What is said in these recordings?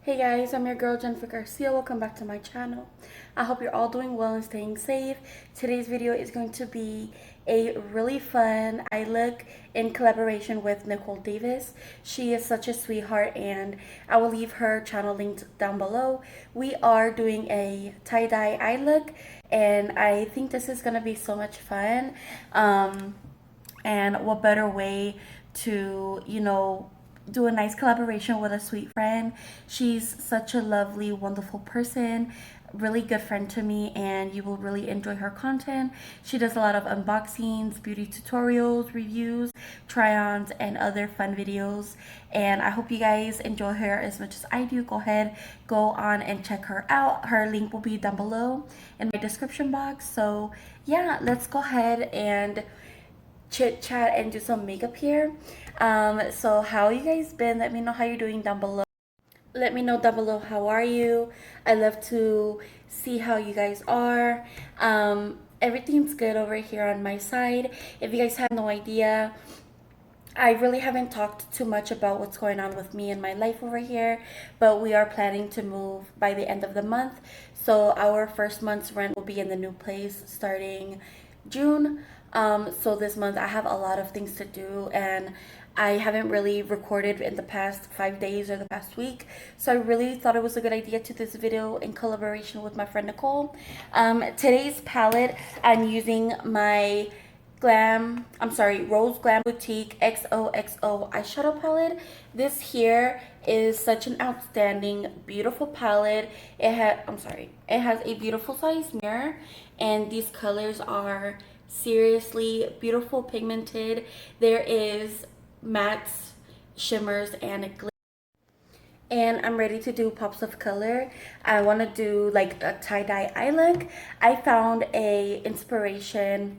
Hey guys, I'm your girl Jennifer Garcia. Welcome back to my channel. I hope you're all doing well and staying safe. Today's video is going to be a really fun eye look in collaboration with Nicole Davis. She is such a sweetheart and I will leave her channel linked down below. We are doing a tie-dye eye look and I think this is going to be so much fun. And what better way to, do a nice collaboration with a sweet friend. She's such a lovely, wonderful person, really good friend to me, and you will really enjoy her content. She does a lot of unboxings, beauty tutorials, reviews, try-ons, and other fun videos. And I hope you guys enjoy her as much as I do. Go ahead, go on and check her out. Her link will be down below in my description box. So yeah, let's go ahead and chit chat and do some makeup here. So how you guys been? Let me know how you're doing down below. Let me know down below how are you. I love to see how you guys are. Everything's good over here on my side. If you guys have no idea, I really haven't talked too much about what's going on with me and my life over here, but we are planning to move by the end of the month. So our first month's rent will be in the new place starting June. So this month I have a lot of things to do and I haven't really recorded in the past 5 days or the past week. So I really thought it was a good idea to do this video in collaboration with my friend Nicole. Today's palette, I'm using my Roseglamboutique XOXO eyeshadow palette. This here is such an outstanding, beautiful palette. It has a beautiful size mirror, and these colors are seriously beautiful, pigmented. There is mattes, shimmers, and glitter. And I'm ready to do pops of color. I want to do like a tie-dye eye look. I found a inspiration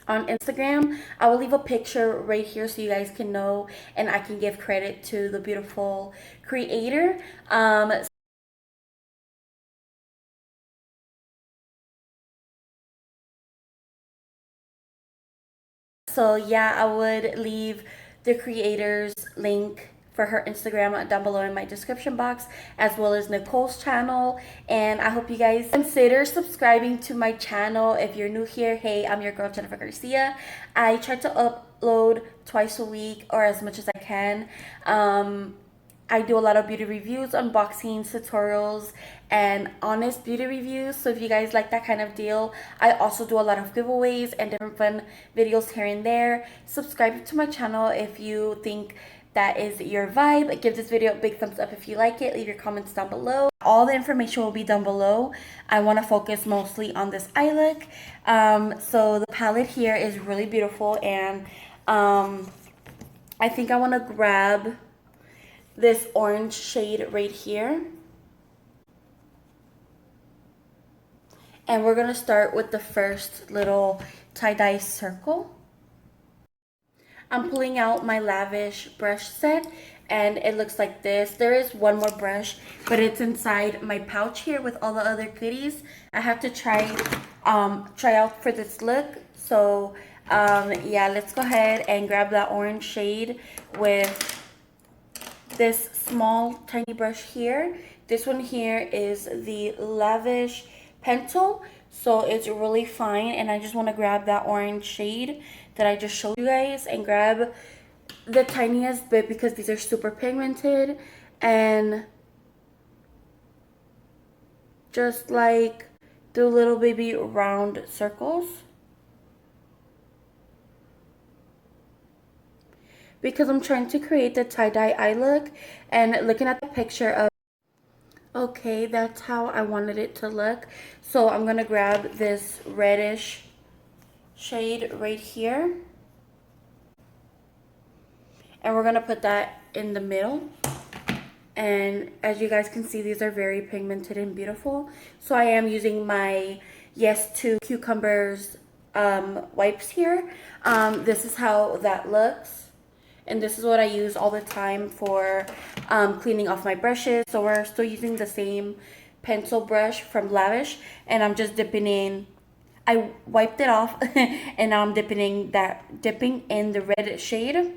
on Instagram. I will leave a picture right here so you guys can know and I can give credit to the beautiful creator. So yeah, I would leave the creator's link for her Instagram down below in my description box, as well as Nicole's channel. And I hope you guys consider subscribing to my channel. If you're new here, hey, I'm your girl Jennifer Garcia. I try to upload twice a week or as much as I can. I do a lot of beauty reviews, unboxings, tutorials, and honest beauty reviews. So if you guys like that kind of deal, I also do a lot of giveaways and different fun videos here and there. Subscribe to my channel if you think that is your vibe. Give this video a big thumbs up if you like it. Leave your comments down below. All the information will be down below. I want to focus mostly on this eye look. So the palette here is really beautiful, and I think I want to grab this orange shade right here. And we're going to start with the first little tie-dye circle. I'm pulling out my Lavish brush set and it looks like this. There is one more brush, but it's inside my pouch here with all the other goodies. I have to try out for this look. So yeah, let's go ahead and grab that orange shade with this small tiny brush here. This one here is the Lavish pencil, so it's really fine, and I just want to grab that orange shade that I just showed you guys and grab the tiniest bit because these are super pigmented, and just like do little baby round circles because I'm trying to create the tie-dye eye look. And looking at the picture of, okay, that's how I wanted it to look. So I'm gonna grab this reddish shade right here and we're gonna put that in the middle. And as you guys can see, these are very pigmented and beautiful. So I am using my Yes to Cucumbers wipes here. This is how that looks. And this is what I use all the time for cleaning off my brushes. So we're still using the same pencil brush from Lavish. And I'm just dipping in. I wiped it off and now I'm dipping in the red shade.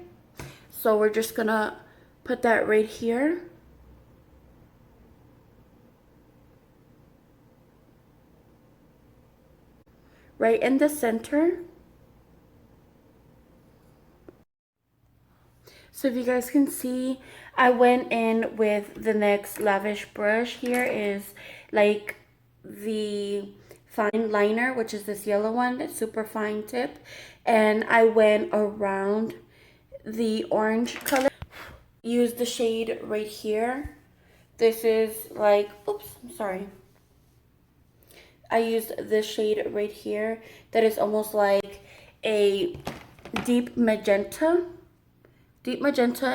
So we're just gonna put that right here. right in the center. So if you guys can see, I went in with the NYX Lavish brush. Here is like the fine liner, which is this yellow one, that's super fine tip. And I went around the orange color. Use the shade right here. This is like, oops, I'm sorry. I used this shade right here that is almost like a deep magenta,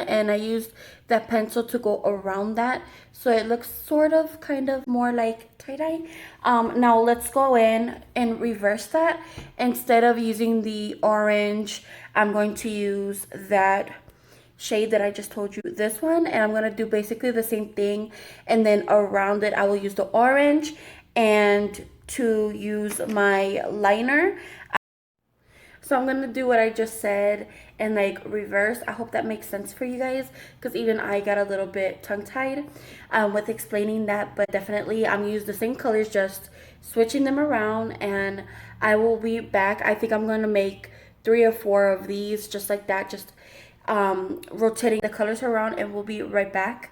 and I used that pencil to go around that so it looks sort of kind of more like tie-dye. Now let's go in and reverse that. Instead of using the orange, I'm going to use that shade that I just told you, this one, and I'm going to do basically the same thing, and then around it I will use the orange. And to use my liner, so I'm gonna do what I just said and like reverse. I hope that makes sense for you guys, because even I got a little bit tongue-tied with explaining that. But definitely I'm using the same colors, just switching them around, and I will be back. I think I'm gonna make 3 or 4 of these just like that, just rotating the colors around, and we'll be right back.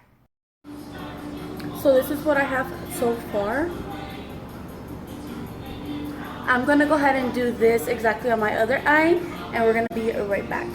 So this is what I have so far. I'm gonna go ahead and do this exactly on my other eye, and we're gonna be right back.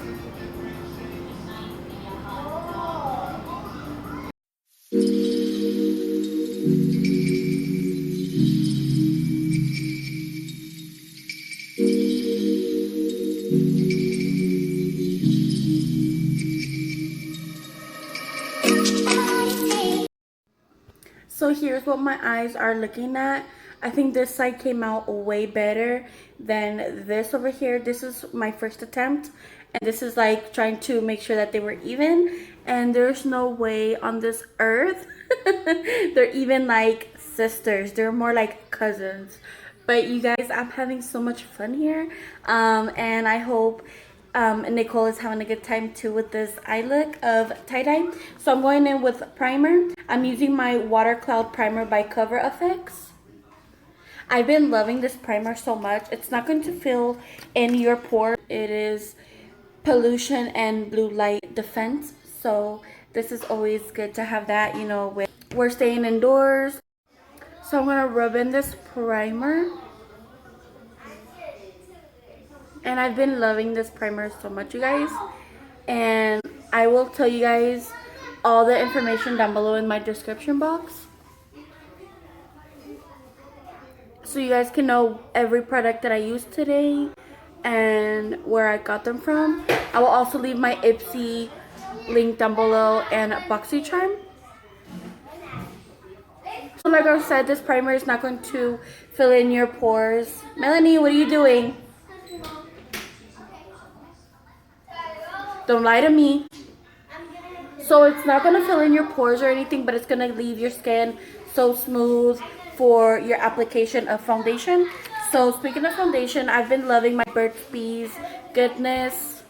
So here's what my eyes are looking at. I think this side came out way better than this over here. This is my first attempt, and this is like trying to make sure that they were even, and there's no way on this earth they're even like sisters. They're more like cousins. But you guys, I'm having so much fun here, and I hope Nicole is having a good time too with this eye look of tie-dye. So I'm going in with primer. I'm using my Water Cloud Primer by Cover FX. I've been loving this primer so much. It's not going to fill in your pores. It is pollution and blue light defense. So this is always good to have that, you know, when we're staying indoors. So I'm going to rub in this primer. And I've been loving this primer so much, you guys. And I will tell you guys all the information down below in my description box, so you guys can know every product that I used today and where I got them from. I will also leave my Ipsy link down below and Boxycharm. So like I said, this primer is not going to fill in your pores. Melanie, what are you doing? Don't lie to me. So it's not going to fill in your pores or anything, but it's going to leave your skin so smooth for your application of foundation. So speaking of foundation, I've been loving my Burt's Bees Goodness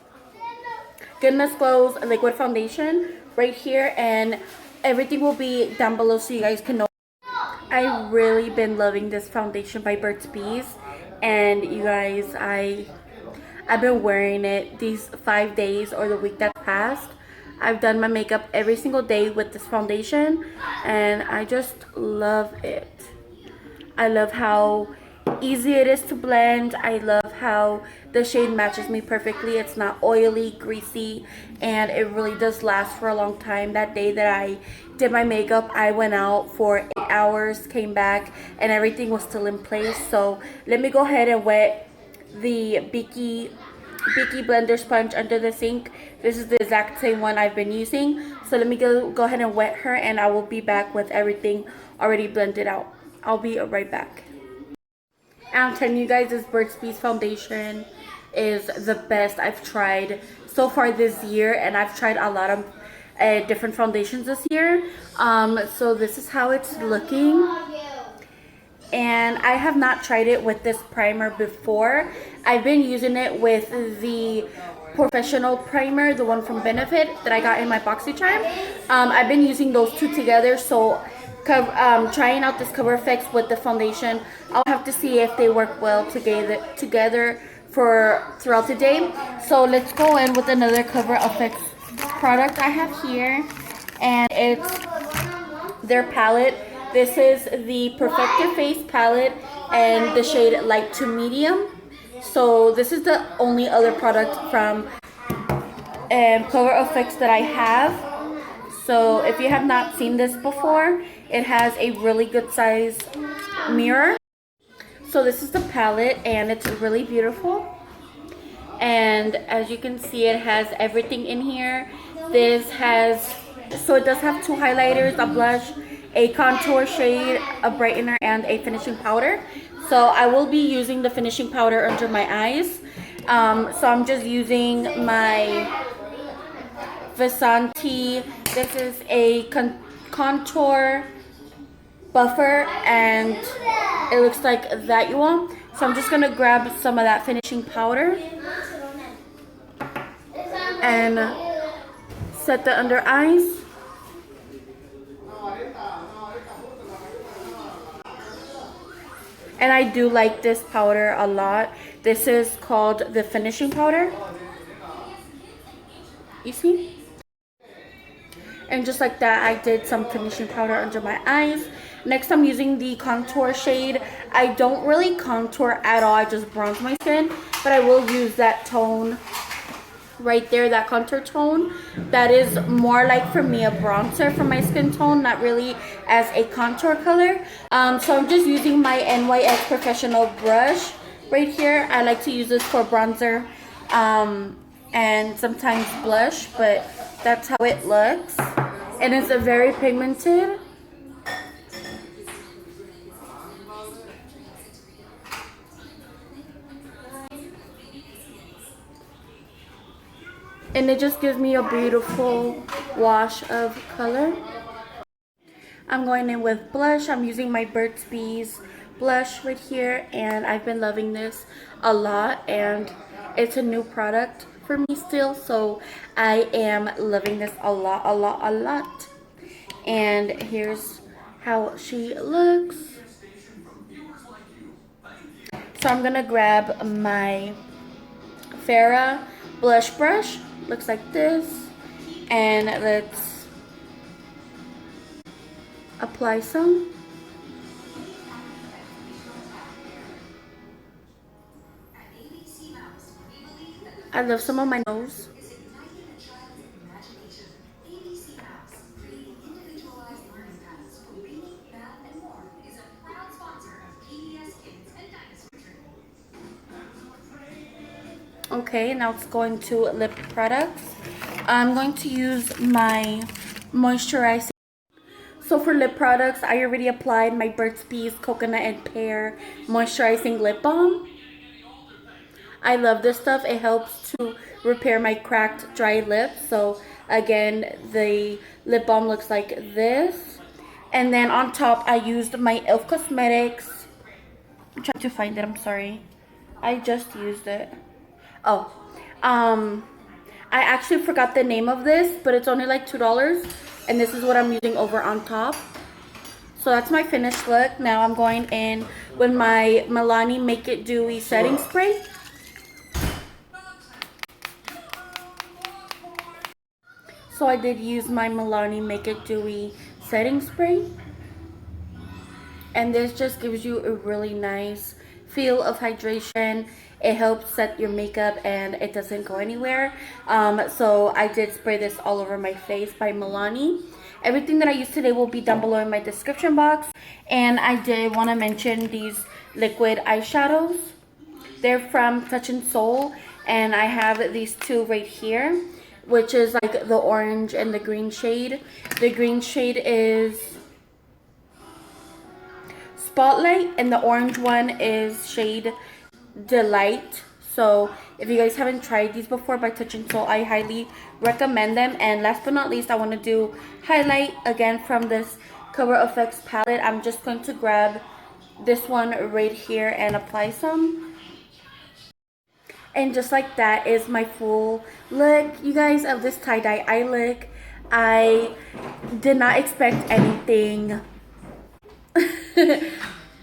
Glows liquid foundation right here, and everything will be down below so you guys can know. I've really been loving this foundation by Burt's Bees, and you guys, I've been wearing it these 5 days or the week that passed. I've done my makeup every single day with this foundation, and I just love it. I love how easy it is to blend. I love how the shade matches me perfectly. It's not oily, greasy, and it really does last for a long time. That day that I did my makeup, I went out for 8 hours, came back, and everything was still in place. So let me go ahead and wet the Beaky Blender sponge under the sink. This is the exact same one I've been using. So let me go ahead and wet her, and I will be back with everything already blended out. I'll be right back. And I'm telling you guys, this Burt's Bees foundation is the best I've tried so far this year, and I've tried a lot of different foundations this year. So this is how it's looking. And I have not tried it with this primer before. I've been using it with the professional primer, the one from Benefit that I got in my Boxycharm. I've been using those two together, so trying out this Cover FX with the foundation. I'll have to see if they work well together for throughout the day. So let's go in with another Cover FX product I have here, and it's their palette. This is the Perfected Face palette and the shade light to medium. So this is the only other product from Cover FX that I have. So if you have not seen this before, it has a really good size mirror. So this is the palette, and it's really beautiful. And as you can see, it has everything in here. So it does have two highlighters, a blush, a contour shade, a brightener, and a finishing powder. So I will be using the finishing powder under my eyes. So I'm just using my Vasanti. This is a contour buffer, and it looks like that, you all. So I'm just gonna grab some of that finishing powder and set the under eyes. And I do like this powder a lot. This is called the finishing powder. You see? And just like that, I did some finishing powder under my eyes. Next, I'm using the contour shade. I don't really contour at all. I just bronze my skin. But I will use that tone right there, that contour tone. That is more like, for me, a bronzer for my skin tone, not really as a contour color. So I'm just using my NYX Professional brush right here. I like to use this for bronzer and sometimes blush, but that's how it looks. And it's a very pigmented. And it just gives me a beautiful wash of color. I'm going in with blush. I'm using my Burt's Bees blush right here, and I've been loving this a lot, and it's a new product for me still, so I am loving this a lot. And here's how she looks. So I'm gonna grab my Farrah blush brush. Looks like this, and let's apply some. I love some on my nose. Okay, now it's going to lip products. I'm going to use my moisturizing. So for lip products, I already applied my Burt's Bees Coconut and Pear Moisturizing Lip Balm. I love this stuff. It helps to repair my cracked, dry lips. So again, the lip balm looks like this. And then on top, I used my e.l.f. Cosmetics. I'm trying to find it. I'm sorry. I just used it. Oh, I actually forgot the name of this, but it's only like $2, and this is what I'm using over on top. So that's my finished look. Now I'm going in with my Milani Make It Dewy setting spray. So I did use my Milani Make It Dewy setting spray, and this just gives you a really nice feel of hydration. It helps set your makeup, and it doesn't go anywhere. So I did spray this all over my face by Milani. Everything that I used today will be down below in my description box. And I did want to mention these liquid eyeshadows. They're from Touch and Soul, and I have these two right here, which is like the orange and the green shade. The green shade is Spotlight, and the orange one is shade Delight. So if you guys haven't tried these before by Touch and Soul, I highly recommend them. And last but not least, I want to do highlight again from this Cover FX palette. I'm just going to grab this one right here and apply some. And just like that is my full look, you guys, of this tie-dye eye look. I did not expect anything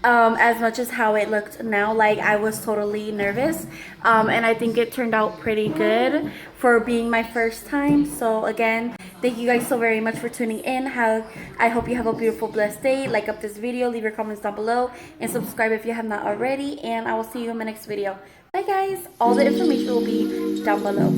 as much as how it looked now. Like, I was totally nervous, and I think it turned out pretty good for being my first time. So again, thank you guys so very much for tuning in. I hope you have a beautiful, blessed day. Like up this video, leave your comments down below, and subscribe if you have not already, and I will see you in my next video. Bye guys. All the information will be down below.